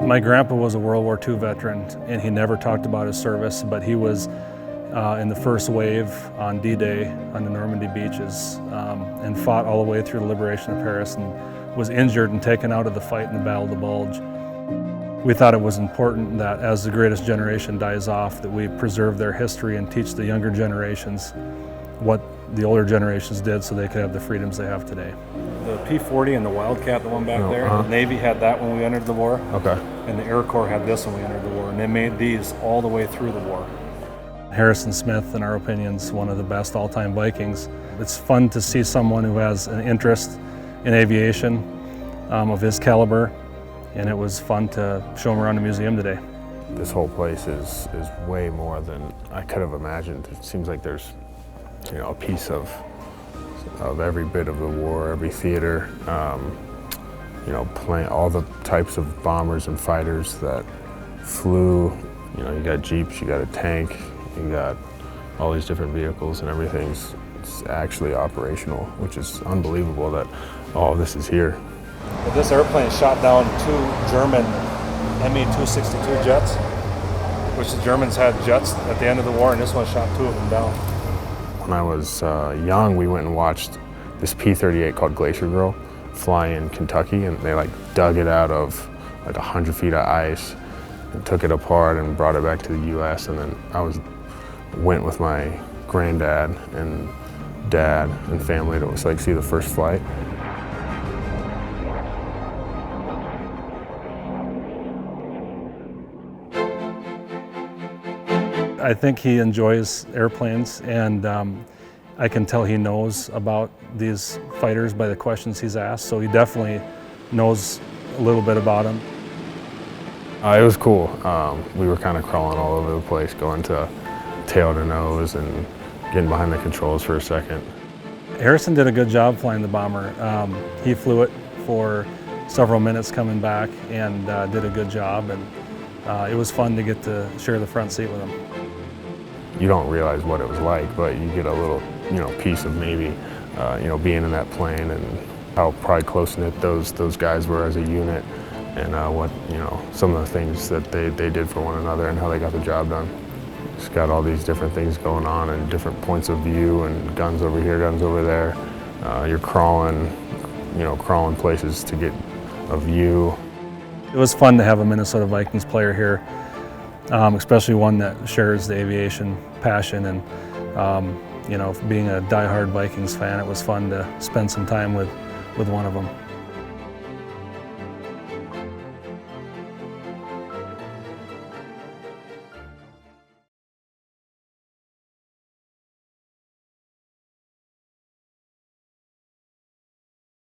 My grandpa was a World War II veteran, and he never talked about his service, but he was in the first wave on D-Day on the Normandy beaches and fought all the way through the liberation of Paris and was injured and taken out of the fight in the Battle of the Bulge. We thought it was important that as the greatest generation dies off, that we preserve their history and teach the younger generations what the older generations did so they could have the freedoms they have today. The P-40 and the Wildcat, the one back there, the Navy had that when we entered the war. Okay. And the Air Corps had this when we entered the war, and they made these all the way through the war. Harrison Smith, in our opinion, is one of the best all-time Vikings. It's fun to see someone who has an interest in aviation of his caliber, and it was fun to show him around the museum today. This whole place is way more than I could have imagined. It seems like there's, you know, a piece of every bit of the war, every theater, you know, all the types of bombers and fighters that flew. You know, you got Jeeps, you got a tank, you got all these different vehicles, and everything's actually operational, which is unbelievable that all of this is here. But this airplane shot down 2 German Me-262 jets, which the Germans had jets at the end of the war, and this one shot 2 of them down. When I was young, we went and watched this P-38 called Glacier Girl fly in Kentucky, and they like dug it out of like 100 feet of ice and took it apart and brought it back to the U.S. And then went with my granddad and dad and family to see the first flight. I think he enjoys airplanes, and I can tell he knows about these fighters by the questions he's asked, so he definitely knows a little bit about them. It was cool. We were kind of crawling all over the place, going to tail to nose and getting behind the controls for a second. Harrison did a good job flying the bomber. He flew it for several minutes coming back and did a good job, and it was fun to get to share the front seat with him. You don't realize what it was like, but you get a little, you know, piece of maybe, you know, being in that plane and how probably close-knit those guys were as a unit, and what, you know, some of the things that they did for one another and how they got the job done. It's got all these different things going on and different points of view and guns over here, guns over there. You're crawling, you know, crawling places to get a view. It was fun to have a Minnesota Vikings player here, especially one that shares the aviation passion, and you know, being a diehard Vikings fan, it was fun to spend some time with one of them.